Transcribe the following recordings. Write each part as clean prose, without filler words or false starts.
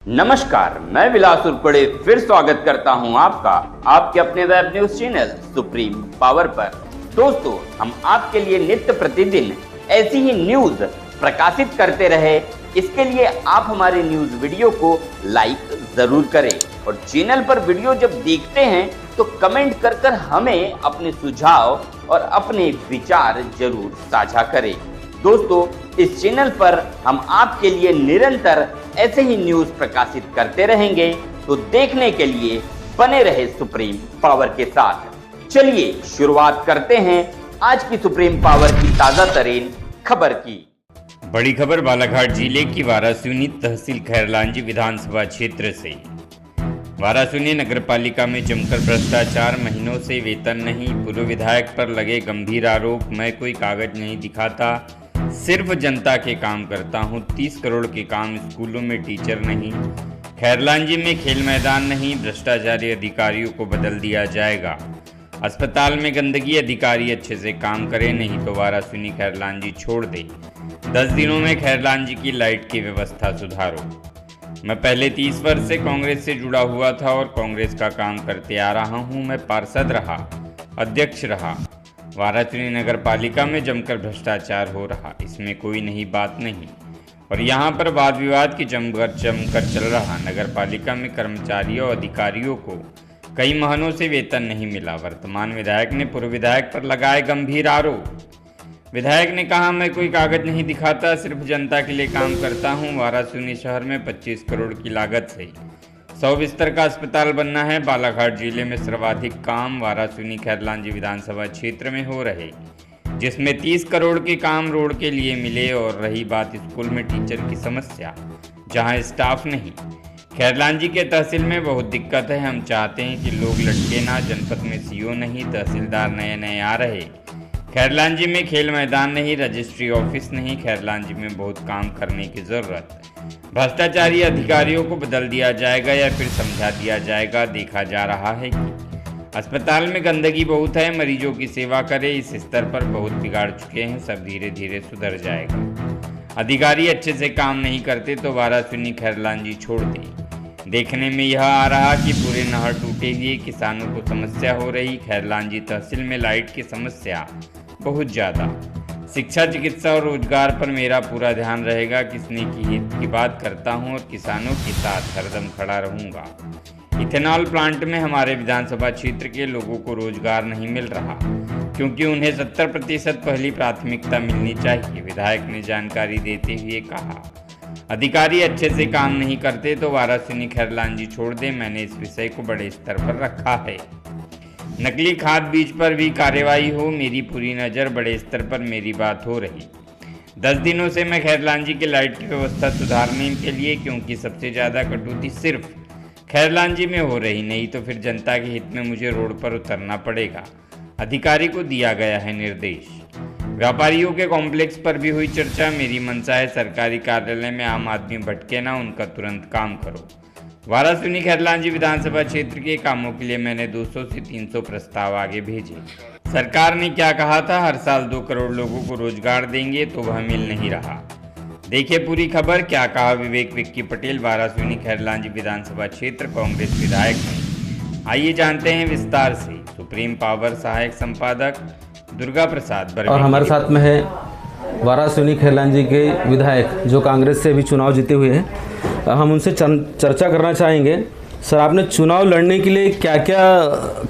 नमस्कार, मैं विलास उर्पड़े फिर स्वागत करता हूं आपका आपके अपने web news channel supreme power पर। दोस्तों, हम आपके लिए नित्य प्रतिदिन ऐसी ही न्यूज प्रकाशित करते रहे, इसके लिए आप हमारे न्यूज वीडियो को लाइक जरूर करें और चैनल पर वीडियो जब देखते हैं तो कमेंट कर हमें अपने सुझाव और अपने विचार जरूर साझा करें। दोस्तों, इस चैनल पर हम आपके लिए निरंतर ऐसे ही न्यूज प्रकाशित करते रहेंगे, तो देखने के लिए बने रहे सुप्रीम पावर के साथ। चलिए शुरुआत करते हैं आज की सुप्रीम पावर की ताजा तरीन खबर की। बड़ी खबर बालाघाट जिले की वारासूनी तहसील खैरलांजी विधानसभा क्षेत्र से। वारासूनी नगरपालिका में जमकर भ्रष्टाचार, महीनों से वेतन नहीं, पूर्व विधायक पर लगे गंभीर आरोप। मैं कोई कागज नहीं दिखाता, सिर्फ जनता के काम करता हूं। 30 करोड़ के काम, स्कूलों में टीचर नहीं, खैरलांजी में खेल मैदान नहीं, भ्रष्टाचारी अधिकारियों को बदल दिया जाएगा। अस्पताल में गंदगी, अधिकारी अच्छे से काम करें, नहीं तो वारासूनी खैरलांजी छोड़ दे। 10 दिनों में खैरलांजी की लाइट की व्यवस्था सुधारो। मैं पहले 30 वर्ष से कांग्रेस से जुड़ा हुआ था और कांग्रेस का काम करते आ रहा हूं। मैं पार्षद रहा, अध्यक्ष रहा। वारासूनी नगर पालिका में जमकर भ्रष्टाचार हो रहा, इसमें कोई नई बात नहीं। और यहाँ पर वाद विवाद की जमकर चल रहा। नगर पालिका में कर्मचारियों और अधिकारियों को कई महीनों से वेतन नहीं मिला। वर्तमान विधायक ने पूर्व विधायक पर लगाए गंभीर आरोप। विधायक ने कहा, मैं कोई कागज नहीं दिखाता, सिर्फ जनता के लिए काम करता हूं। वारासूनी शहर में 25 करोड़ की लागत से 100 बिस्तर का अस्पताल बनना है। बालाघाट जिले में सर्वाधिक काम वारासूनी खैरलांजी विधानसभा क्षेत्र में हो रहे, जिसमें 30 करोड़ के काम रोड के लिए मिले। और रही बात स्कूल में टीचर की समस्या, जहां स्टाफ नहीं। खैरलांजी के तहसील में बहुत दिक्कत है। हम चाहते हैं कि लोग लटके ना। जनपद में सीओ नहीं, तहसीलदार नए नए आ रहे। खैरलांजी में खेल मैदान नहीं, रजिस्ट्री ऑफिस नहीं। खैरलांजी में बहुत काम करने की ज़रूरत। भ्रष्टाचारी अधिकारियों को बदल दिया जाएगा या फिर समझा दिया जाएगा। देखा जा रहा है कि अस्पताल में गंदगी बहुत है। मरीजों की सेवा करें, इस स्तर पर बहुत बिगाड़ चुके हैं। सब धीरे धीरे सुधर जाएगा। अधिकारी अच्छे से काम नहीं करते तो वारासूनी खैरलांजी छोड़ दें। देखने में यह आ रहा कि पूरे नहर टूटे हुए, किसानों को समस्या हो रही। खैरलांजी तहसील में लाइट की समस्या बहुत ज़्यादा। शिक्षा, चिकित्सा और रोजगार पर मेरा पूरा ध्यान रहेगा। किसने की हित की बात करता हूं और किसानों के साथ हरदम खड़ा रहूंगा। इथेनॉल प्लांट में हमारे विधानसभा क्षेत्र के लोगों को रोजगार नहीं मिल रहा, क्योंकि उन्हें 70% पहली प्राथमिकता मिलनी चाहिए, विधायक ने जानकारी देते हुए कहा। अधिकारी अच्छे से काम नहीं करते तो वारासूनी खैरलांजी छोड़ दें। मैंने इस विषय को बड़े स्तर पर रखा है। नकली खाद बीज पर भी कार्रवाई हो, मेरी पूरी नज़र, बड़े स्तर पर मेरी बात हो रही। 10 दिनों से मैं खैरलांजी की लाइट की व्यवस्था सुधारने के लिए, क्योंकि सबसे ज़्यादा कटौती सिर्फ खैरलांजी में हो रही, नहीं तो फिर जनता के हित में मुझे रोड पर उतरना पड़ेगा। अधिकारी को दिया गया है निर्देश। व्यापारियों के कॉम्प्लेक्स पर भी हुई चर्चा। मेरी मंशा है सरकारी कार्यालय में आम आदमी भटके ना, उनका तुरंत काम करो। वारासूनी खैरलांजी विधानसभा क्षेत्र के कामों के लिए मैंने 200 से 300 प्रस्ताव आगे भेजे। सरकार ने क्या कहा था, हर साल 2 करोड़ लोगों को रोजगार देंगे, तो वह मिल नहीं रहा। देखिए पूरी खबर, क्या कहा विवेक विक्की पटेल, वारासूनी खैरलांजी विधानसभा क्षेत्र कांग्रेस विधायक ने। आइए जानते हैं विस्तार से। सुप्रीम पावर सहायक संपादक दुर्गा प्रसाद और हमारे साथ में है वारासूनी खैरलांजी के विधायक जो कांग्रेस से भी चुनाव जीते हुए हैं। हम उनसे चर्चा करना चाहेंगे। सर, आपने चुनाव लड़ने के लिए क्या क्या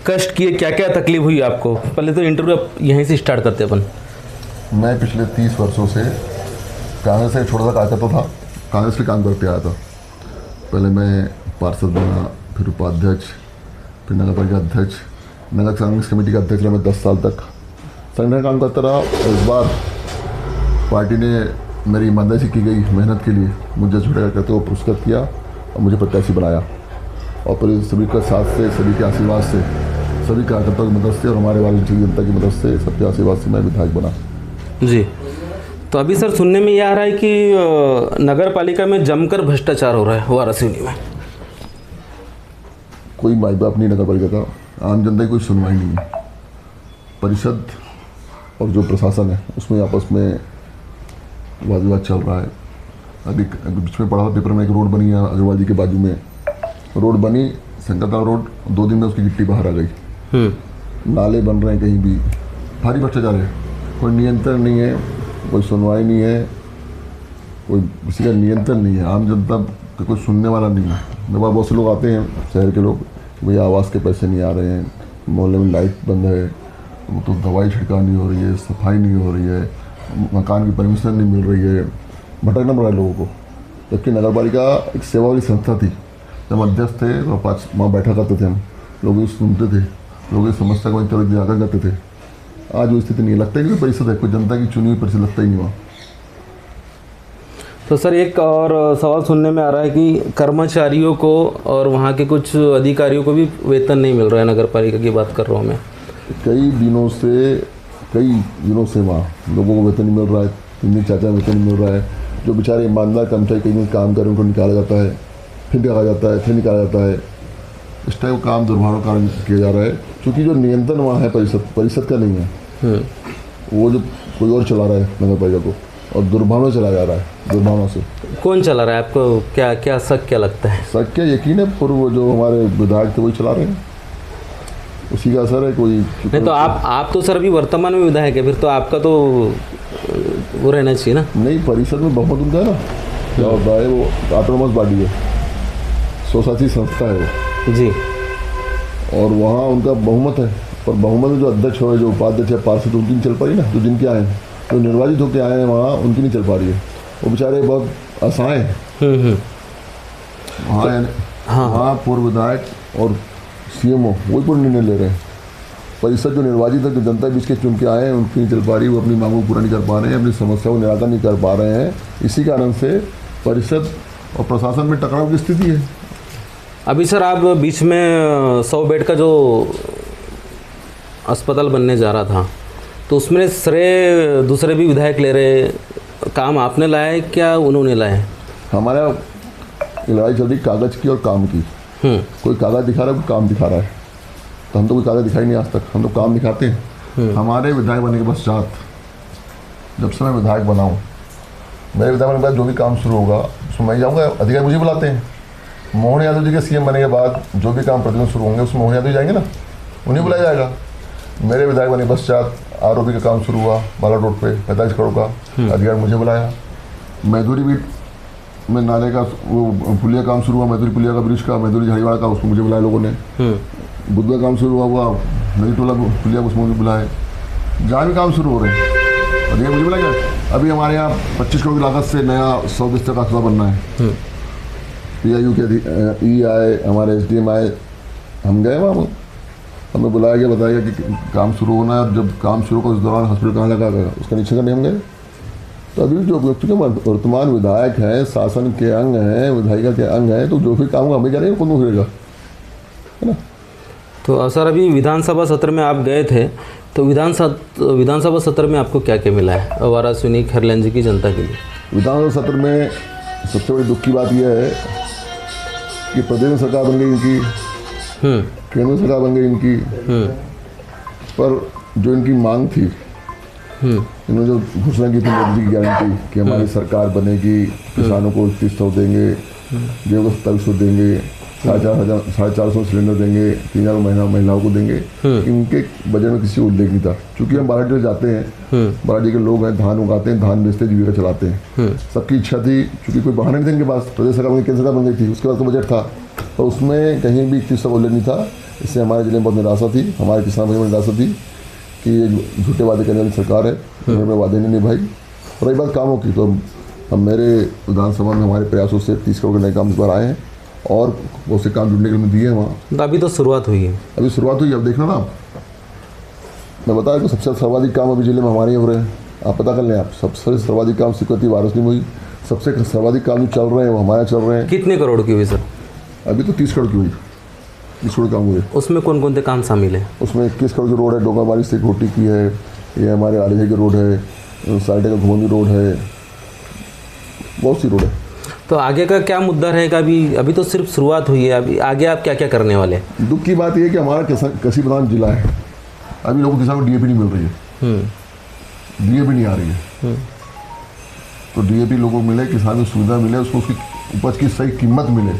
कष्ट किए, क्या क्या तकलीफ हुई आपको? पहले तो इंटरव्यू यहीं से स्टार्ट करते अपन। मैं पिछले 30 वर्षों से कांग्रेस से छोटा सा कार्यकर्ता था, कांग्रेस के काम करते आया था। पहले मैं पार्षद बना, फिर उपाध्यक्ष, फिर नगर पालिका अध्यक्ष, नगर कांग्रेस कमेटी का अध्यक्ष रहा मैं 10 साल तक। संगठन काम करता रहा। इस बार पार्टी ने मेरी ईमानदारी से की गई मेहनत के लिए मुझे छोटा करते हुए पुरस्कृत किया और मुझे प्रत्याशी बनाया। और फिर सभी का साथ से, सभी के आशीर्वाद से, सभी कार्यकर्ताओं की मदद से और हमारे वाली जनता की मदद से, सबके आशीर्वाद से मैं विधायक बना। जी, तो अभी सर सुनने में ये आ रहा है कि नगर पालिका में जमकर भ्रष्टाचार हो रहा है वारासूनी में। कोई माई बाप नहीं नगर पालिका का, आम जनता की कोई सुनवाई नहीं है। परिषद और जो प्रशासन है उसमें आपस में वाद विवाद चल रहा है। अभी बीच में पढ़ा था पेपर में, एक रोड बनी है अग्रवाल जी के बाजू में, रोड बनी शंकरताल रोड, 2 दिन में उसकी गिट्टी बाहर आ गई। नाले बन रहे हैं कहीं भी, भारी भ्रष्टाचार है, कोई नियंत्रण नहीं है, कोई सुनवाई नहीं है, कोई किसी का नियंत्रण नहीं है, आम जनता का कोई सुनने वाला नहीं है। मेरे पास बहुत से लोग आते हैं शहर के लोग, भैया आवास के पैसे नहीं आ रहे हैं, मोहल्ले में लाइट बंद है, वो तो दवाई छिड़काव नहीं हो रही है, सफाई नहीं हो रही है, मकान की परमिशन नहीं मिल रही है, भटकना पड़ रहा है लोगों को। जबकि नगर पालिका एक सेवा वाली संस्था थी, जब अध्यक्ष थे तो 5 वहाँ बैठा करते थे हम, लोग ये सुनते थे, लोग इस समस्या को तरह निराकरण करते थे। आज वो स्थिति नहीं, लगता है कि परिषद है, कोई जनता की चुनी हुई परिषद लगता ही नहीं वहाँ। तो सर एक और सवाल सुनने में आ रहा है कि कर्मचारियों को और वहाँ के कुछ अधिकारियों को भी वेतन नहीं मिल रहा है, नगर पालिका की बात कर रहा हूँ मैं। कई दिनों से वहाँ लोगों को वेतन नहीं मिल रहा है, 3 4 वेतन नहीं मिल रहा है। जो बेचारे ईमानदार कर्मचारी कई दिन काम करें उनको निकाला जाता है, फिर निकाला जाता है, फिर निकाला जाता है। इस टाइप का काम दुर्भावना कारण किया जा रहा है, क्योंकि जो नियंत्रण वहाँ है परिषद का नहीं है, वो जो कोई और चला रहा है नगर पालिका को, और दुर्भावना चला जा रहा है, दुर्भावना से। कौन चला रहा है आपको, क्या शक क्या लगता है? शक क्या, यकीन है पूर्व जो हमारे विधायक थे वही चला रहे हैं, उसी का असर है। कोई नहीं तो आप तो सर अभी वर्तमान में विधायक है, फिर तो आपका तो वो रहना चाहिए ना। नहीं, परिषद में बहुमत उनका है ना, क्या होता है, वो ऑटोनोमस बॉडी है, स्वशासी संस्था है वो जी, और वहाँ उनका बहुमत है। पर बहुमत में जो अध्यक्ष हो, जो उपाध्यक्ष है, पार्षद, उनकी नहीं चल पा रही ना, जो जिनके आए हैं, जो निर्वाचित होकर आए हैं वहाँ, उनकी नहीं चल पा रही है। वो बेचारे बहुत असहाय हैं। वहाँ पूर्व विधायक और CMO वही पूर्ण निर्णय ले रहे हैं। परिषद जो निर्वाचित है, जो जनता बीच के चुन के आए हैं, उनकी नहीं चल पा रही, वो अपनी मांगों को पूरा नहीं कर पा रहे हैं, अपनी समस्या को निराकरण नहीं कर पा रहे हैं। इसी कारण से परिषद और प्रशासन में टकराव की स्थिति है। अभी सर आप बीच में 100 बेड का जो अस्पताल बनने जा रहा था, तो उसमें श्रेय दूसरे भी विधायक ले रहे, काम आपने लाया है क्या उन्होंने लाया है? हमारा लड़ाई चल रही कागज़ की और काम की। कोई कागज़ दिखा रहा है, कोई काम दिखा रहा है, तो हम तो कोई कागज़ दिखाई नहीं आज तक, हम तो काम दिखाते हैं। हमारे विधायक बनने के पश्चात, जब से मैं विधायक बना हूँ, मेरे विधायक बनने के बाद जो भी काम शुरू होगा उसमें मैं जाऊँगा, अधिकारी मुझे बुलाते हैं। मोहन यादव जी के CM बनने के बाद जो भी काम प्रतिदिन शुरू होंगे उसमें मोहन यादव जाएंगे ना, उन्हें बुलाया जाएगा। मेरे विधायक बनने के पश्चात ROB का काम शुरू हुआ बाला रोड पे 45 करोड़ का, अधिकारी मुझे बुलाया। मैदूरी भी में नाले का वो पुलिया काम शुरू हुआ, मैदूरी पुलिया का, ब्रिज का, मैदूरी झाड़ीवाड़ा का, उसको मुझे बुलाया लोगों ने। बुद्ध का काम शुरू हुआ नदी टोला पुलिया, उसमें मुझे बुलाए। जहाँ भी काम शुरू हो रहे हैं अधिकारी मुझे बुलाया। अभी हमारे यहाँ 25 करोड़ की लागत से नया 100 बिस्तर का अस्पताल बनना है। PIU के E आए, हमारे SDM आए, हम गए वहाँ, हमें बुलाया गया, बताया गया कि काम शुरू होना है, और जब काम शुरू हो उस दौरान हॉस्पिटल कहाँ लगा गया उसका निरीक्षण करने हम गए। तो अभी जो व्यक्ति के वर्तमान विधायक हैं, शासन के अंग हैं, विधायिका के अंग हैं, तो जो भी काम हमें करेंगे कौन करेगा, है ना। तो सर अभी विधानसभा सत्र में आप गए थे, तो विधानसभा सत्र में आपको क्या क्या मिला है वाराणसी खैरलान जी की जनता के लिए? विधानसभा सत्र में सबसे बड़ी दुख की बात यह है कि प्रदेश में सरकार बन गई इनकी, केंद्र सरकार बन गई इनकी, पर जो इनकी मांग थी, इन्होंने जो घोषणा की थी मोदी जी की गारंटी कि हमारी सरकार बनेगी, किसानों को 3100 देंगे, गेहूँ को 2700 देंगे, 450 सिलेंडर देंगे, 3000 महीना महिलाओं को देंगे, इनके बजट में किसी को उल्लेख नहीं था। चूँकि हम बाराडी जाते हैं, बाराडी के लोग हैं, धान उगाते हैं, धान बेचते, जीविका चलाते हैं। सबकी इच्छा थी, चूँकि कोई बहाना नहीं था इनके पास, प्रदेश सरकार केंद्र सरकार बन गई थी, उसके बाद का बजट था, तो उसमें कहीं भी 3100 का उल्लेख नहीं था। इससे हमारे जिले में बहुत निराशा थी, हमारे किसान भाई में निराशा थी कि ये झूठे वादे करने वाली सरकार है, उन्होंने वादे नहीं निभाई। और रही बात कामों की, तो हम मेरे विधानसभा में हमारे प्रयासों से 30 करोड़ के नए काम इस बार आए हैं, और बहुत से काम जुड़ने के लिए दिए हैं वहाँ। तो अभी तो शुरुआत हुई है, अभी शुरुआत हुई, अब देखना ना आप, मैं बताया कि सबसे सर्वाधिक काम अभी जिले में हमारे हो रहे हैं, आप पता कर लें। आप सबसे सर्वाधिक काम स्वीकृति वाराणसी में हुई, सबसे सर्वाधिक काम जो चल रहे हैं वो हमारे चल रहे हैं। कितने करोड़ की हुई सर? अभी तो 30 करोड़ की हुई, 30 करोड़ काम हुए। उसमें कौन कौन से काम शामिल है? उसमें 21 करोड़ की रोड है, डोंगाबाड़ी से घोटी की है, ये हमारे आलिया की रोड है, साइड का घुमंदी रोड है, बहुत सी रोड है। तो आगे का क्या मुद्दा रहेगा? अभी तो सिर्फ शुरुआत हुई है, अभी आगे आप क्या क्या करने वाले हैं? दुख की बात यह है कि हमारा कृषि प्रधान जिला है, अभी लोगों को किसानों को DAP नहीं मिल रही है, DAP नहीं आ रही है। तो डीएपी लोगों को मिले, किसान को सुविधा मिले, उसको उसकी उपज की सही कीमत मिले।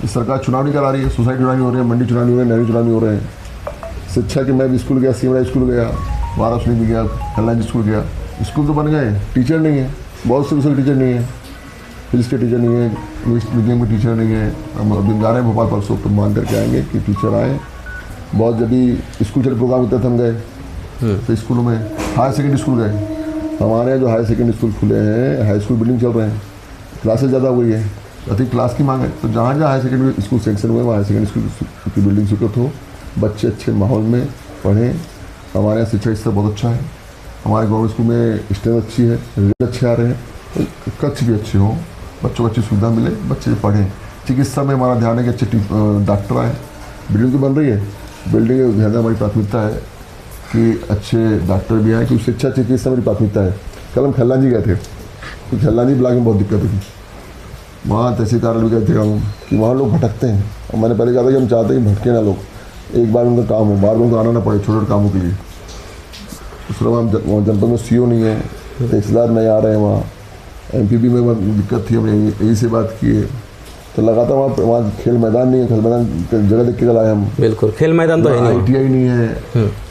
इस सरकार चुनाव नहीं करा रही है, सोसाइटी चुनाव हो रही है, मंडी चुनाव हो रहे हैं, नहरी चुनाव हो रहे हैं। शिक्षा की मैं भी स्कूल गया, सीमड़ा स्कूल गया, वाराणसी भी गया, खैरलांजी स्कूल गया, स्कूल तो बन गए, टीचर नहीं है, बहुत से विषय टीचर नहीं है, फिजिक्स के टीचर नहीं है, इंग्लिश मीडियम के टीचर नहीं है। हम अभी जा रहे हैं भोपाल, परसों तो मान करके आएंगे कि टीचर आए। बहुत जब भी स्कूल चल प्रोग्राम होते थे हम गए, तो स्कूलों में हायर सेकेंडरी स्कूल गए। हमारे यहाँ जो हायर सेकेंडरी स्कूल खुले हैं, हाई स्कूल बिल्डिंग चल रहे हैं, क्लासेस ज़्यादा हुई है, अधिक क्लास की मांग है। तो जहाँ जहाँ हायर सेकेंडरी स्कूल सेक्शन हुए, वहाँ हायर सेकेंडरी स्कूल की बिल्डिंग स्वीकृत हो, बच्चे अच्छे माहौल में पढ़ें। हमारे यहाँ शिक्षा स्तर बहुत अच्छा है, हमारे गवर्नमेंट स्कूल में स्ट्रेंथ अच्छी है, रिजल्ट अच्छे आ रहे हैं, कक्ष भी अच्छे हों, बच्चों को अच्छी सुविधा मिले, बच्चे पढ़ें। चिकित्सा में हमारा ध्यान है कि अच्छे डॉक्टर आए। बिल्डिंग तो बन रही है, बिल्डिंग के ध्यान हमारी प्राथमिकता है कि अच्छे डॉक्टर भी आए, क्योंकि शिक्षा चिकित्सा मेरी प्राथमिकता है। कल हम खैरलांजी गए थे, तो खैरलांजी ब्लॉक में बहुत दिक्कत थी, वहाँ तहसील कार्यालय भी गए थे हम, कि वहाँ लोग भटकते हैं। और मैंने पहले कहा था कि हम चाहते हैं कि भटके ना लोग, एक बार उनका काम हो, बार बार उनको आना ना पड़े छोटे छोटे कामों के लिए। दूसरा वहाँ जनपद में सीओ नहीं है, तहसीलदार नहीं आ रहे हैं, वहाँ एमपीबी में दिक्कत थी, हमने यही से बात की है। तो लगातार वहाँ खेल मैदान नहीं है, खेल मैदान जगह देख के लाए हम। बिल्कुल, खेल मैदान तो है नहीं, ITI नहीं है,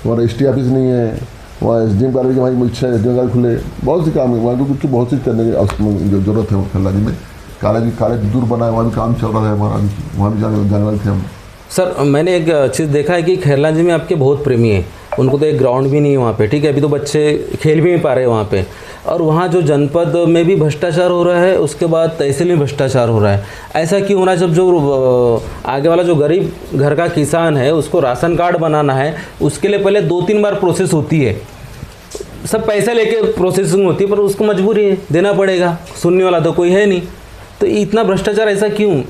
वहाँ रजिस्ट्री ऑफिस नहीं है, वहाँ SDM कार्यालय की हमारी इच्छा है, SDM कार्यालय खुले, बहुत सी काम है वहाँ, क्योंकि बहुत चीज़ करने की जो जरूरत है खैरलांजी में। कॉलेज दूर बना है, वहाँ भी काम चल रहा है हमारा, वहाँ भी जाने वाले थे हम। सर मैंने एक चीज़ देखा है कि खैरलांजी में आपके बहुत प्रेमी हैं, उनको तो एक ग्राउंड भी नहीं है वहाँ पे, ठीक है, अभी तो बच्चे खेल भी नहीं पा रहे हैं वहाँ पे। और वहाँ जो जनपद में भी भ्रष्टाचार हो रहा है, उसके बाद तहसील में भ्रष्टाचार हो रहा है। ऐसा क्यों हो रहा है? जब जो आगे वाला जो गरीब घर का किसान है, उसको राशन कार्ड बनाना है, उसके लिए पहले 2-3 बार प्रोसेस होती है, सब पैसे लेके प्रोसेसिंग होती है, पर उसको मजबूरी है, देना पड़ेगा, सुनने वाला तो कोई है नहीं। तो इतना भ्रष्टाचार ऐसा क्यों?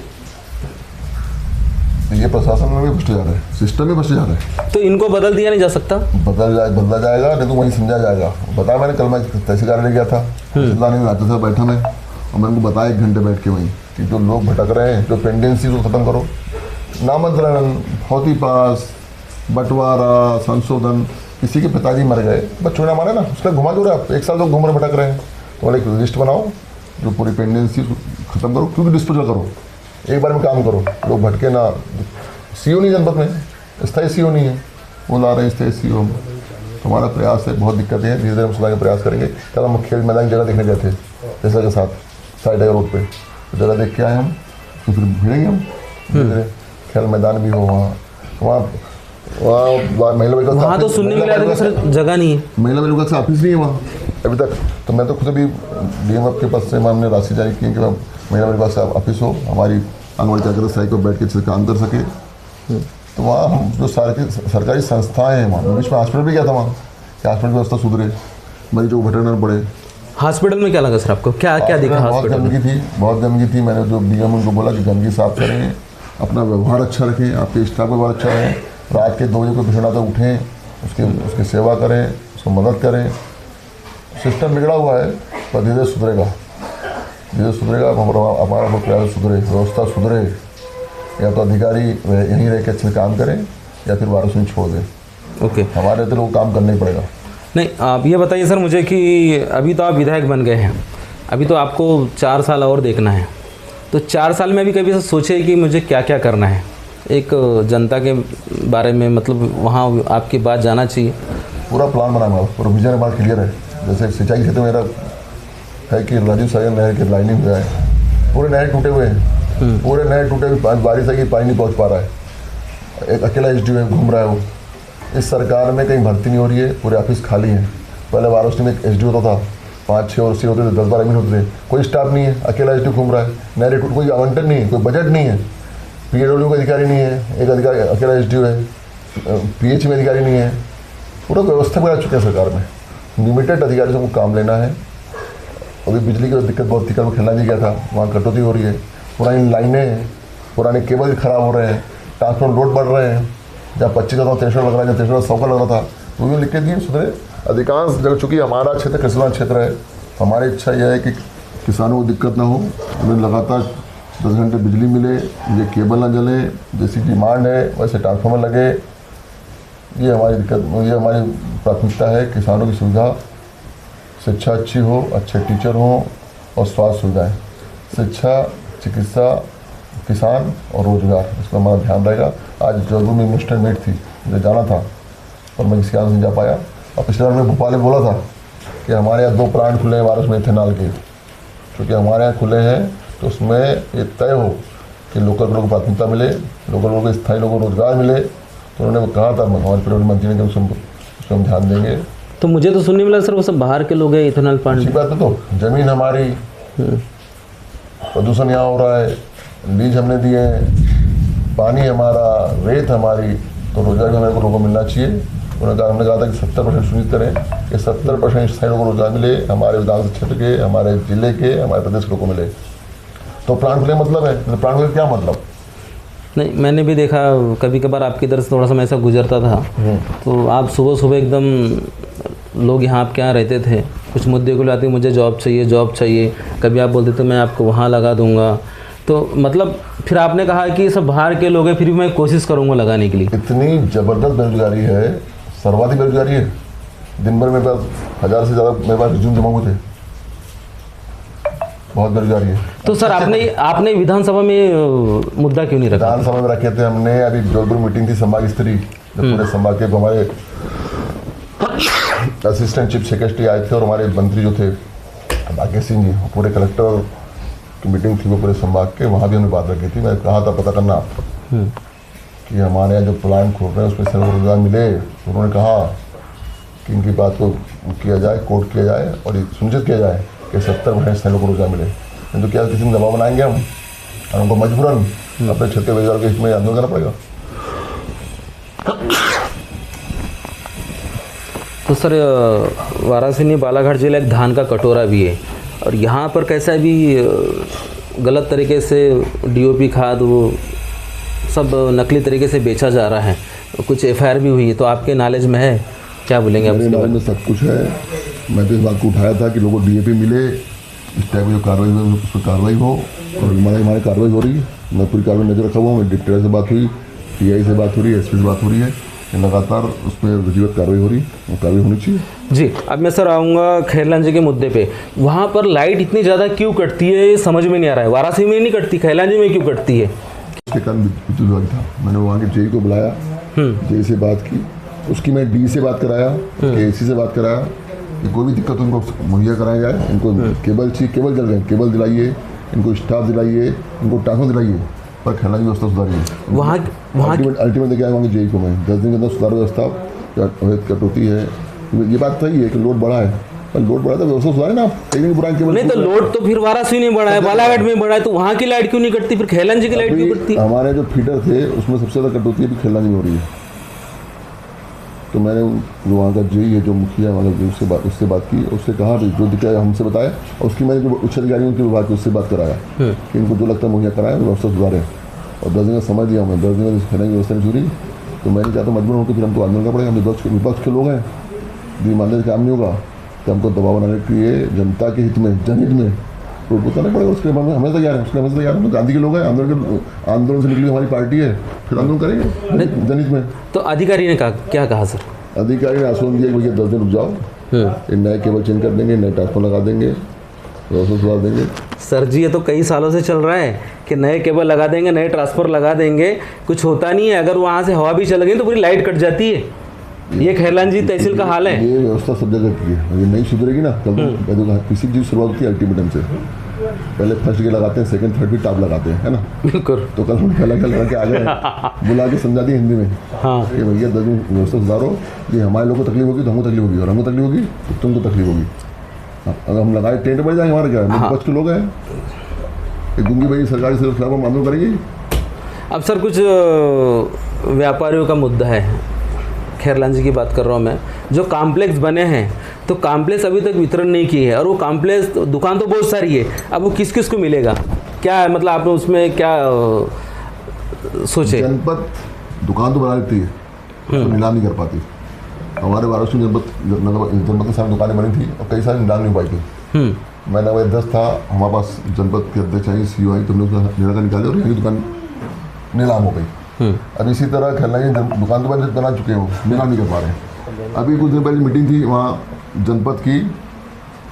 ये प्रशासन में भी भ्रष्टाचार है, सिस्टम में भ्रष्टाचार है। तो इनको बदल दिया नहीं जा सकता? बदला जाएगा, नहीं तो वहीं समझा जाएगा। बताया मैंने, कल मैं तहसील कार्यालय गया था, राज्य साहब बैठा मैं, और मैंने उनको बताया 1 घंटे बैठ के वहीं कि जो लोग भटक रहे हैं, जो पेंडेंसी को ख़त्म करो, नामांतरण, फौती पास, बंटवारा, संशोधन। किसी के पिताजी मर गए, बच्चों ने मारे ना, उसका घुमा दो रहे आप, 1 साल लोग घूम रहे भटक रहे हैं, तो बोले एक लिस्ट बनाओ जो पूरी पेंडेंसी ख़त्म करो, क्योंकि डिस्पोजल करो, एक बार में काम करो, लोग भटके ना। CO नहीं जनपद में, स्थायी CO नहीं है, वो ला रहे हैं स्थायी CO। हमारा प्रयास है, बहुत दिक्कत है, धीरे धीरे हम सुधार का प्रयास करेंगे। कल हम खेल मैदान की जगह देखने गए थे जैसा के साथ साइड रोड पे, तो जगह देख के आए हम, तो फिर भिड़ेंगे हम धीरे धीरे। खेल मैदान भी हो वहाँ महिला विकास, वहाँ तो सुनने में लगा सर जगह नहीं है, महिला विकास ऑफिस नहीं है वहाँ अभी तक। तो मैं तो खुद अभी DMF के पास से हमने राशि जारी की कि महिला विकास ऑफिस हो, हमारी आंगनबाड़ी कार्यकर्ता सहायक को बैठ के अच्छे काम कर सके। तो वहाँ हम जो सरकारी संस्थाएं हैं, वहाँ बीच में हॉस्पिटल भी गया था, वहाँ कि हॉस्पिटल की व्यवस्था सुधरे, मरीजों को भटकना पड़े। हॉस्पिटल में क्या लगा सर आपको, क्या क्या दिखा? बहुत गंदगी थी। मैंने जो DM उनको बोला कि गंदगी साफ करें, अपना व्यवहार अच्छा रखें, आपके स्टाफ का व्यवहार अच्छा है, रात के 2 बजे को पेशेंट आता उठें, उसकी सेवा करें, उसको मदद करें। सिस्टम बिगड़ा हुआ है, पर धीरे धीरे सुधरेगा, हमारा प्रयास सुधरे, व्यवस्था सुधरे। या तो अधिकारी यहीं रह के अच्छे काम करें, या फिर वाराणसी छोड़ दें। ओके, हमारे तो लोग काम करना ही पड़ेगा। नहीं, आप ये बताइए सर मुझे कि अभी तो आप विधायक बन गए हैं, अभी तो आपको 4 साल और देखना है, तो 4 साल में अभी कभी सोचे कि मुझे क्या क्या करना है, एक जनता के बारे में, मतलब वहाँ आपकी बात जाना चाहिए। पूरा प्लान बना हमारा, पूरा विजन हमारा क्लियर है। जैसे सिंचाई क्षेत्र में मेरा है कि राजीव सागर नहर की लाइनिंग हुआ है, पूरे नहर टूटे हुए हैं, पूरे नहर टूटे हुए, बारिश है कि पानी नहीं पहुँच पा रहा है। एक अकेला SDO है, घूम रहा है वो। इस सरकार में कहीं भर्ती नहीं हो रही है, पूरे ऑफिस खाली हैं। पहले वाराणसी में एक SDO होता था, 5-6 और सी होते थे, 10-12 एडमिन होते थे, कोई स्टाफ नहीं है, अकेला SDO घूम रहा है। नहर टूट, कोई आवंटन नहीं है, कोई बजट नहीं है, PAW का अधिकारी नहीं है, एक अधिकारी अकेला SDO है, PH में अधिकारी नहीं है। पूरा व्यवस्था बना चुके हैं सरकार में, लिमिटेड अधिकारी से काम लेना है। अभी बिजली की दिक्कत बहुत थी, कल खैरलांजी गया था, वहाँ कटौती हो रही है, पुरानी लाइनें, पुराने केबल खराब हो रहे हैं, ट्रांसपोर्ट लोड बढ़ रहे हैं, जहाँ 25 का 63 लग रहा है, जहाँ 63 100 का लग रहा था, वो भी लिख के दिए सुधरे। अधिकांश जगह, चूँकि हमारा क्षेत्र कृषि क्षेत्र है, हमारी इच्छा यह है कि किसानों को दिक्कत ना हो, उन्हें लगातार 10 घंटे बिजली मिले, ये केबल ना जले, जैसी डिमांड है वैसे ट्रांसफार्मर लगे। ये हमारी दिक्कत, ये हमारी प्राथमिकता है, किसानों की सुविधा शिक्षा अच्छी हो, अच्छे टीचर हों और स्वास्थ्य सुविधाएँ, शिक्षा, चिकित्सा, किसान और रोजगार, इस पर हमारा ध्यान रहेगा। आज जयपुर में इन्वेस्टर मीट थी, मुझे जाना था और मैं किसी कारण से नहीं जा पाया। और पिछले बार में भोपाल में बोला था कि हमारे यहाँ 2 प्लांट खुले हैं वारस में इथेनॉल के, क्योंकि हमारे यहाँ खुले हैं तो उसमें ये तय हो कि लोकल लोगों को प्राथमिकता मिले, लोकल लोगों को, स्थायी लोगों को रोजगार मिले। तो उन्होंने वो कहा था, हमारे पेट्रोल मंत्री ने कि उसको हम ध्यान देंगे। तो मुझे तो सुनने मिला सर वो सब बाहर के लोग हैं इथेनॉल प्लांट। अच्छी बात है, तो ज़मीन हमारी, प्रदूषण यहाँ हो रहा है, लीज हमने दिए हैं, पानी हमारा, रेत हमारी, तो रोजगार भी हमारे को लोगों को मिलना चाहिए। हमने कहा था कि 70% सुनिश्चित करें कि 70% स्थायी लोगों को रोजगार मिले, हमारे विधानसभा क्षेत्र के, हमारे जिले के, हमारे प्रदेश के लोगों को मिले। तो प्लांट खुले मतलब है, तो प्लांट खुले क्या मतलब? नहीं, मैंने भी देखा कभी कभार आपकी इधर से थोड़ा सा मैं ऐसा गुजरता था, तो आप सुबह सुबह एकदम, लोग यहाँ आप क्या रहते थे, कुछ मुद्दे को लाते, मुझे जॉब चाहिए, कभी आप बोलते थे मैं आपको वहाँ लगा दूँगा। तो मतलब फिर आपने कहा कि सब बाहर के लोग हैं, फिर भी मैं कोशिश करूँगा लगाने के लिए। इतनी ज़बरदस्त बेरोजगारी है, सर्वाधिक बेरोजगारी है। दिन भर मेरे पास 1000 से ज़्यादा मेरे पास रिज्यूम जमा हुए थे, बहुत बेरोजगारी है। तो सर आपने विधानसभा में मुद्दा क्यों नहीं रखा? विधानसभा में रखे थे हमने। अभी जबलपुर मीटिंग थी संभाग स्तरीय, पूरे संभाग के हमारे असिस्टेंट चीफ सेक्रेटरी आए थे और हमारे मंत्री जो थे राकेश सिंह जी, पूरे कलेक्टर की मीटिंग थी वो पूरे संभाग के, वहाँ भी हमने बात रखी थी। मैंने कहा था पता करना कि हमारे यहाँ जो प्लांट खोल रहे हैं उसमें सर्व रोजगार मिले। तो उन्होंने कहा कि इनकी बात को किया जाए, कोर्ट किया जाए और ये सुनिश्चित किया जाए कि 70% स्थानीय को रोजगार मिले। नहीं तो क्या किसी में दबाव बनाएंगे हम और उनको मजबूरन अपने क्षेत्र रोजगार के इसमें आंदोलन करना पड़ेगा। तो सर वाराणसी बालाघाट जिला एक धान का कटोरा भी है और यहाँ पर कैसा भी गलत तरीके से DOP खाद वो सब नकली तरीके से बेचा जा रहा है, कुछ FIR भी हुई है, तो आपके नॉलेज में है, क्या बोलेंगे आप? मेरे नॉलेज में सब कुछ है। मैं तो इस बात को उठाया था कि लोगों को DAP मिले, इस टाइप की जो कार्रवाई हो उस पर कार्रवाई हो, और हमारी कार्रवाई हो रही है। मैं पूरी कार्रवाई नजर रखा हुआ हूँ। डिप्टी से बात हुई, PI से बात हो रही है, SP से बात हो रही है, लगातार उसमें विधिवत कार्रवाई हो रही है, वो कार्रवाई होनी चाहिए जी। अब मैं सर आऊँगा खैरलांज के मुद्दे पे। वहाँ पर लाइट इतनी ज़्यादा क्यों कटती है, ये समझ में नहीं आ रहा है। वाराणसी में नहीं कटती, खैरलांज में क्यों कटती है? उसके कारण विद्युत विभाग था, मैंने वहाँ के JE को बुलाया, JE से बात की, उसकी मैं DE से बात कराया, AC से बात कराया कि कोई भी दिक्कत उनको मुहैया कराया जाए। इनको केबल चाहिए, केबल जल गए, केबल दिलाइए, इनको स्टाफ दिलाइए, इनको ट्रांसफर दिलाइए, पर खैरलांज व्यवस्था सुधारिए। वहाँ अल्टीमेट देखिए वहाँ के JE को मैं 10 दिन के अंदर सुधार व्यवस्था अवैध कटौती है। ये बात सही है कि लोड बढ़ा है, पर लोड बढ़ा तो व्यवस्था सुधारे ना आप। एक दिन बुरा केवल नहीं, तो लोड तो फिर वाराणसी में बढ़ा है, बालाघाट में बढ़ा है, तो वहाँ की लाइट क्यों नहीं कटती, फिर खैरलांज की लाइट क्यों कटती? हमारे जो फीडर थे उसमें सबसे ज़्यादा कटौती अभी खैरलांज में हो रही है। तो मैंने जो वहाँ का JE है, जो मुखिया मतलब उससे बात की, उससे कहा जो दिक्कत हमसे बताया, और उसकी मैंने जो उच्च अधिकारियों के विभाग के उससे बात कराया कि इनको जो लगता है मुहैया कराएं, व्यवस्था सुधारें। और 10 दिन का समय दिया मैं, 10 दिन में खैरलांज व्यवस्था नहीं सुधरी तो मैंने चाहता मजबूर होकर फिर हमको आंदोलन करना पड़ेगा। हम विपक्ष के लोग हैं, यदि ईमानदारी से काम नहीं होगा तो हमको दबाव बनाने के लिए जनता के हित में, जनहित में तो बताना पड़ेगा। उसके बाद हमें तैयार है, उसके हमें तैयार है। गांधी के लोग हैं, आंदोलन से निकली हमारी पार्टी है, फिर आंदोलन करेंगे जनहित में। तो अधिकारी ने क्या कहा सर? अधिकारी ने आश्वासन दिया कि भैया 10 दिन रुक जाओ, नए केबल चेंज कर देंगे, नए ट्रांसफर लगा देंगे, व्यवस्था सुधार देंगे। सर जी, ये तो कई सालों से चल रहा है कि नए केबल लगा देंगे, नए ट्रांसफर लगा देंगे, कुछ होता नहीं है। अगर वहाँ से हवा भी चल गई तो पूरी लाइट कट जाती है। ये खैरलांज तहसील का हाल है। ये व्यवस्था सब जगह की है, ये नहीं सुधरेगी ना कल तो किसी चीज़ शुरुआत होती है अल्टीमेटम से। पहले फर्स्ट के लगाते हैं, सेकंड थर्ड भी टाप लगाते हैं, है ना? बिल्कुल। तो कल हम पहला लगा के आ गए, बुला के समझा दी हिंदी में, हाँ कि भैया 10 दिन व्यवस्था सुधारो, ये हमारे लोगों को तकलीफ होगी तो हमको तकलीफ होगी, और हमको तकलीफ होगी तो तुमको तकलीफ होगी। अगर हम लगाए टेंट बढ़ जाएंगे हमारे क्या, विपक्ष के लोग हैं, एक दूंगी भाई सरकारी से खिलाफ हम आंदोलन करेंगे। अब सर कुछ व्यापारियों का मुद्दा है, खैरलांज की बात कर रहा हूँ मैं। जो कॉम्प्लेक्स बने हैं तो कॉम्प्लेक्स अभी तक वितरण नहीं किए है, और वो कॉम्प्लेक्स दुकान तो बहुत सारी है, अब वो किस किस को मिलेगा, क्या है मतलब आपने उसमें क्या सोचे? जनपद दुकान तो बना लेती है, उसको नीलाम नहीं कर पाती। हमारे वाराणसी जनपद में सारी दुकानें बनी थी और कई सारी नीलाम नहीं हो पाई थी। मैंने वही 10 था, हमारे पास जनपद के अध्यक्ष आई, CEO आई, तो हमने उसका निराकरण निकाले और यही दुकान नीलाम हो गई। अब इसी तरह खैरलांज दुकान तो बना चुके हो, नीलाम नहीं कर पा रहे। अभी कुछ दिन पहले मीटिंग थी वहाँ जनपद की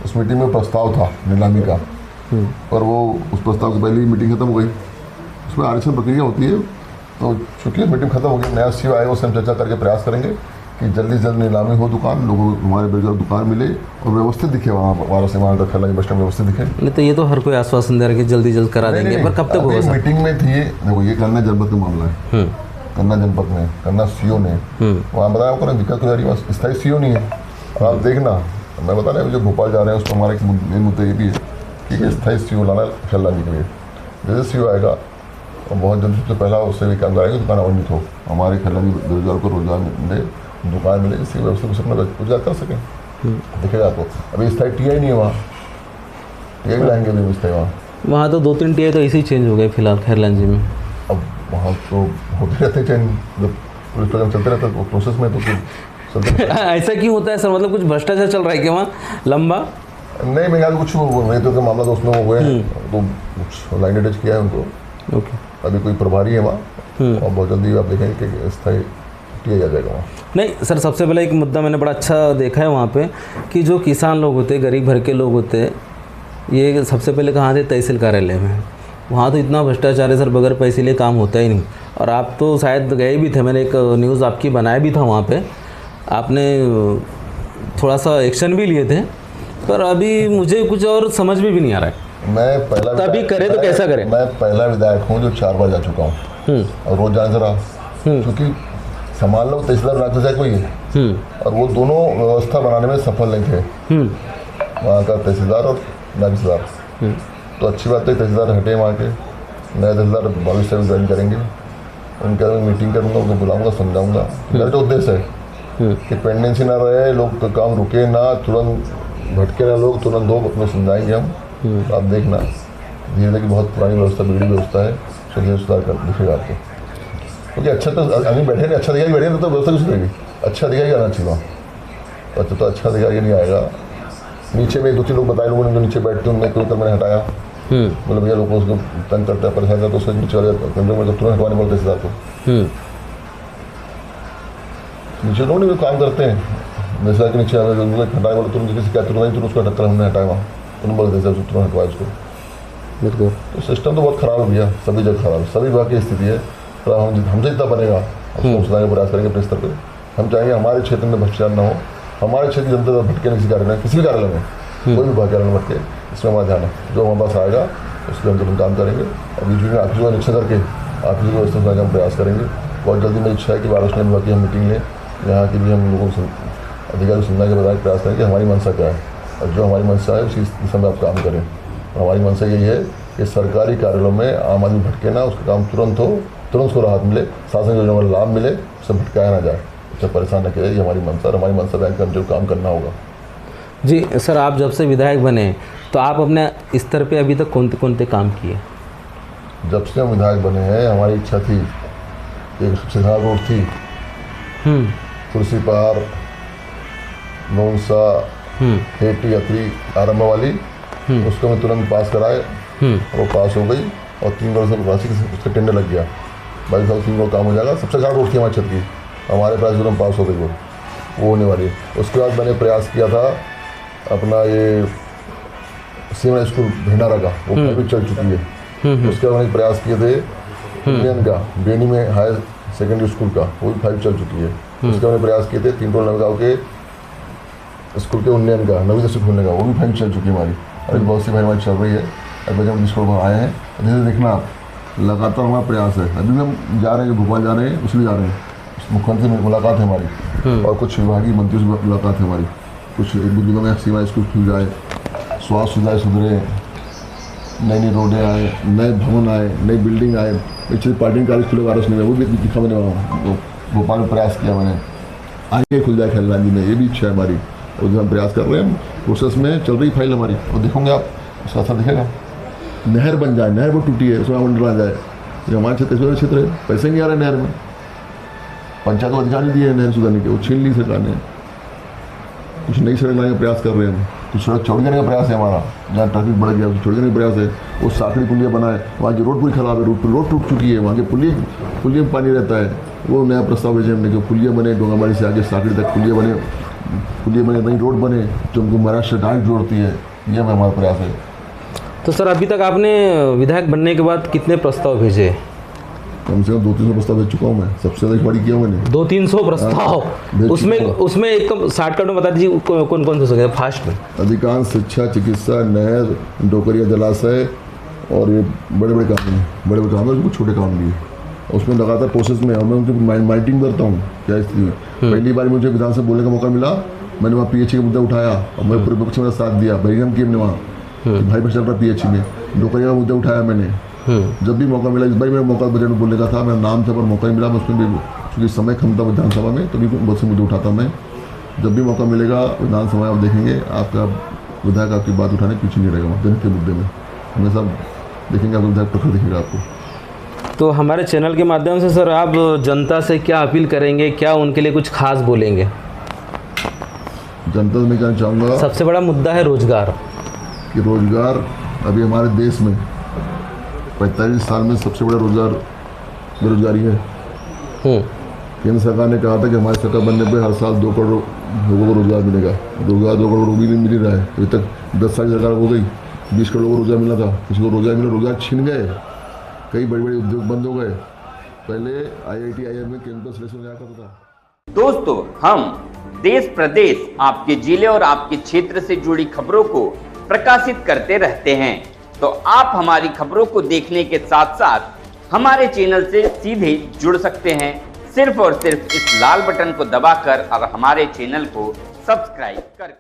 उस मीटिंग में प्रस्ताव था नीलामी का, पर वो उस प्रस्ताव की पहले ही मीटिंग खत्म हो गई। उसमें आरक्षण प्रक्रिया होती है, तो चूँकि मीटिंग खत्म हो गई, नया सीईओ आएगा, उससे हम चर्चा करके प्रयास करेंगे कि जल्दी से जल्द नीलामी हो, दुकान लोगों को हमारे बेरोजगार दुकान मिले और व्यवस्थित दिखे, वहाँ वाराणसी में खैरलांजी बस स्टैंड व्यवस्थित दिखे। नहीं तो ये तो हर कोई आश्वासन दे रहा है कि जल्दी जल्द करा देंगे, पर कब तक होगा सर? मीटिंग में थी, देखो ये कन्ना जनपद का मामला है, कन्ना जनपद में कन्ना सीईओ ने वहाँ बताया आपको ना दिक्कत हो जा रही है, स्थायी सीईओ नहीं है। और आप देखना, मैं बता रहा जो भोपाल जा रहे हैं उस पर हमारा एक मेन मुद्दा ये भी है कि स्थायी सीईओ लाना खैरलांजी के लिए। जैसे सीईओ आएगा और बहुत जल्दी सबसे पहला उससे भी काम करेंगे, दुकान आवंटित हो, हमारे खैरलांजी बेरोजगार को रोजगार मिले, दुकान मिले, इसी व्यवस्था को अपना रोजगार कर सकें। दिखेगा आपको, अभी स्थायी टीआई नहीं है वहाँ, टीआई भी लाएंगे अभी स्थायी वहाँ तो 2-3 टीआई तो ऐसे ही चेंज हो गए फिलहाल खैरलांजी में। अब वहाँ तो होते रहते चेंज, जब पुलिस प्रोग्राम चलते रहता है प्रोसेस में, तो चलते ऐसा क्यों होता है सर? मतलब कुछ भ्रष्टाचार चल रहा है क्या वहाँ लंबा? नहीं, मैं याद कुछ नहीं तो मामला तो उसमें हो गए, तो कुछ लाइन अटैच किया है उनको। ओके, अभी कोई प्रभारी है वहाँ और बहुत जल्दी आप देखेंगे कि स्थायी टीआई आ जाएगा वहाँ। नहीं सर, सबसे पहले एक मुद्दा मैंने बड़ा अच्छा देखा है वहाँ पे कि जो किसान लोग होते, गरीब भर के लोग होते, ये सबसे पहले कहाँ थे? तहसील कार्यालय में। वहाँ तो इतना भ्रष्टाचार है सर, बगैर पैसे लिए काम होता ही नहीं। और आप तो शायद गए भी थे, मैंने एक न्यूज़ आपकी बनाया भी था वहाँ पे, आपने थोड़ा सा एक्शन भी लिए थे, पर अभी मुझे कुछ और समझ में भी नहीं आ रहा है। मैं पहला तभी करे तो कैसा करें? मैं पहला विधायक हूँ जो 4 बार जा चुका हूँ और रोज जाने से रहा, क्योंकि संभाल लो तहसीलदार बनाते जाए कोई है, और वो दोनों व्यवस्था बनाने में सफल नहीं थे, वहाँ का तहसीलदार और नायब तहसीलदार। तो अच्छी बात है तहसीलदार हटे वहाँ के, नए तहसीलदार 22 से ज्वाइन करेंगे, उनके मैं मीटिंग करूँगा, उनको बुलाऊँगा, समझाऊँगा। मेरा जो उद्देश्य है कि पेंडेंसी ना रहे, लोग का काम रुके ना, तुरंत भटके ना लोग, तुरंत दो अपने समझाएंगे हम। तो आप देखना धीरे धीरे बहुत पुरानी व्यवस्था, बिगड़ी व्यवस्था है, उससे सुधार कर दिखेगा आपको, क्योंकि अच्छा तो अभी बैठे नहीं, अच्छा अधिकारी बैठे तो व्यवस्था कुछ रहेगी, अच्छा अधिकारी आना चाहिए वहाँ। तो अच्छा अधिकारी नहीं आएगा, नीचे में 2-3 लोग बताए, लोगों ने जो नीचे बैठते उनमें कोई कर मैंने हटाया, मतलब भैया लोगों को उसको तंग करता है, परेशान करता है, तो उसको नीचे वाले में तुरंत हटवाने पड़ते हैं को। नीचे लोग नहीं काम करते हैं, जैसा कि नीचे हटाए बोले तुरंत किसी क्या तुरंत उसको हटाकर हमने हटाया वहाँ, तुरंत बोलते थे तुरंत हटवाए उसको। बिल्कुल, तो सिस्टम तो बहुत ख़राब है भैया, सभी जगह ख़राब है, सभी विभाग की स्थिति है। तो हमसे जितना बनेगा उसको सुधारने का प्रयास करेंगे अपने स्तर पर। हम चाहेंगे हमारे क्षेत्र में भ्रष्टाचार न हो, हमारे क्षेत्र की जनता भटके नहीं, किसी कार्यालय किसी भी कार्यालय में, कोई भी विभाग कार्यालय में भटके, इसमें हमारा ध्यान है। जो हमारे पास आएगा उसके हम काम करेंगे, और बीच में ऑफिस को निरीक्षण करके ऑफिस की व्यवस्था सुधारने का हम प्रयास करेंगे। बहुत जल्दी मेरी इच्छा है कि वाराणसी में विभाग की हम मीटिंग लें, यहाँ की भी हम लोगों को अधिकारी सुनने के बताने प्रयास करें कि हमारी मंशा क्या है, और जो हमारी मंशा है उसी दिशा में आप काम करें। हमारी मंशा यही है कि सरकारी कार्यालयों में आम आदमी भटके ना, उसका काम तुरंत हो, तुरंत उसको राहत मिले, शासन योजना का लाभ मिले, उससे भटकाया ना जाए, उससे परेशान न किया। ये हमारी मंशा, हमारी मंशा बैंक का जो काम करना होगा। जी सर, आप जब से विधायक बने तो आप अपने स्तर पे अभी तक कौन कौन काम किए? जब से हम विधायक बने हैं हमारी इच्छा थी, एक सबसे खराब रोड थी कुर्सी पहाड़ नौसा हेटी अत्री आरम्भ वाली, उसको मैं तुरंत पास कराए और वो पास हो गई, और 3 वर्ष से राशि उसका टेंडर लग गया, 22 साल 3 काम हो जाएगा। सबसे खराब रोड थी हमारी छत की, हमारे पास तुरंत पास हो गई, वो होने वाली है। उसके बाद मैंने प्रयास किया था अपना ये सीमा स्कूल भंडारा का, वो भी चल चुकी है। उसके बाद मैंने प्रयास किए थे इंडियन का बेनी में हायर सेकेंडरी स्कूल का, वो भी 5 चल चुकी है। उसके मैंने प्रयास किए थे 3 टोल नवगांव के स्कूल के उन्नयन का, 9वीं 10वीं खोलने का, वो भी 5 चल चुकी है हमारी। अभी बहुत सी हमारी चल रही है, अभी हम स्कूल में आए हैं, जैसे देखना आप लगातार हमारा प्रयास है। अभी हम जा रहे हैं, भोपाल जा रहे हैं, उसमें जा रहे हैं, मुख्यमंत्री से मुलाकात है हमारी, और कुछ विभागीय मंत्रियों से मुलाकात है हमारी। कुछ एक जिलों में सीमा स्कूल खुल जाए, स्वास्थ्य सुविधाएँ सुधरे, नई रोडें आए, नए भवन आए, नई बिल्डिंग आए, पिछले पार्टी कार्य खुले वारस में, वो भी दिखा मैंने वहाँ भोपाल में प्रयास किया मैंने, आगे खुल जाए खैरलांजी में, ये भी इच्छा है हमारी, और जो हम प्रयास कर रहे हैं, प्रोसेस में चल रही फाइल हमारी, और देखोगे आप उसका असर दिखेगा। नहर बन जाए, नहर वो टूटी है, उसमें मंडल आ जाए, जो हमारे क्षेत्र है, पैसे नहीं आ रहे नहर में, पंचायत को अधिकार नहीं दिए नहर सुधारने के, वो छीन ली सरकार ने। कुछ नई सड़क लाने का प्रयास कर रहे हैं, कुछ सड़क चौड़ी करने का प्रयास है हमारा, जहाँ ट्रैफिक बढ़ गया उसको छोड़ देने का प्रयास है। वो साकड़ी पुलिया बनाए, वहाँ की रोड पूरी खराब है, रोड टूट चुकी है, वहाँ के पुलिया में पानी रहता है, वो नया प्रस्ताव भेजे हमने कि पुलिया बने, डोंगाबाड़ी से आगे साकड़ी तक पुलिया बने, पुलिया में नई रोड बने जो हमको महाराष्ट्र डायरेक्ट जोड़ती है, ये हमारा प्रयास है। तो सर अभी तक आपने विधायक बनने के बाद कितने प्रस्ताव भेजे? कम से कम 200-300 प्रस्ताव भेज चुका हूँ मैं, सबसे ज़्यादा इंक्वायरी किया मैंने। 200-300 प्रस्ताव? भेज उसमें चुका हूँ। उसमें एकदम शॉर्टकट में बता दीजिए कौन कौन से सके फास्ट में। अधिकांश शिक्षा, चिकित्सा, नहर, डोकरिया जलाशय और ये बड़े बड़े काम हैं, बड़े बड़े काम है, कुछ छोटे काम भी है। उसमें लगातार प्रोसेस में, और मैं उनसे मॉनिटरिंग करता हूँ क्या स्थिति। पहली बार मुझे विधानसभा बोलने का मौका मिला, मैंने वहाँ PHE का मुद्दा उठाया और मैं पूरे विपक्ष में साथ दिया। बहिरम की हमने वहाँ भाई पर चल रहा PHE में डोकरिया का मुद्दा उठाया मैंने। जब भी मौका मिला, इस बार मेरा मौका बजट में बोलने का था, मेरा नाम था पर मौका नहीं मिला। मैं उसमें भी क्योंकि समय कम था विधानसभा में, तभी बहुत से मुद्दे उठाता मैं। जब भी मौका मिलेगा विधानसभा आप देखेंगे, आपका विधायक आपकी बात उठाने पीछे नहीं रहेगा। जनहित के मुद्दे में हमेशा देखेंगे, आपको विधायक प्रखर दिखेगा आपको। तो हमारे चैनल के माध्यम से सर आप जनता से क्या अपील करेंगे, क्या उनके लिए कुछ खास बोलेंगे? जनता से मैं कहना चाहूँगा सबसे बड़ा मुद्दा है रोजगार, कि रोजगार अभी हमारे देश में 45 साल में सबसे बड़ा रोजगार बेरोजगारी है। केंद्र सरकार ने कहा था कि हमारी सरकार बनने पर हर साल 2 करोड़ लोगों को रोजगार मिलेगा। रोजगार 2 करोड़ भी नहीं मिल रहा है। अभी तक 10 साल सरकार हो गई, 20 करोड़ को रोजगार मिला था, किसी को रोजगार मिला, रोजगार छिन गए। कई बड़े बड़े उद्योग बंद हो गए। पहले IIT IIM में कैंपस सिलेक्शन हुआ करता था। दोस्तों, हम देश प्रदेश, आपके जिले और आपके क्षेत्र से जुड़ी खबरों को प्रकाशित करते रहते हैं। तो आप हमारी खबरों को देखने के साथ साथ हमारे चैनल से सीधे जुड़ सकते हैं, सिर्फ और सिर्फ इस लाल बटन को दबाकर और हमारे चैनल को सब्सक्राइब कर।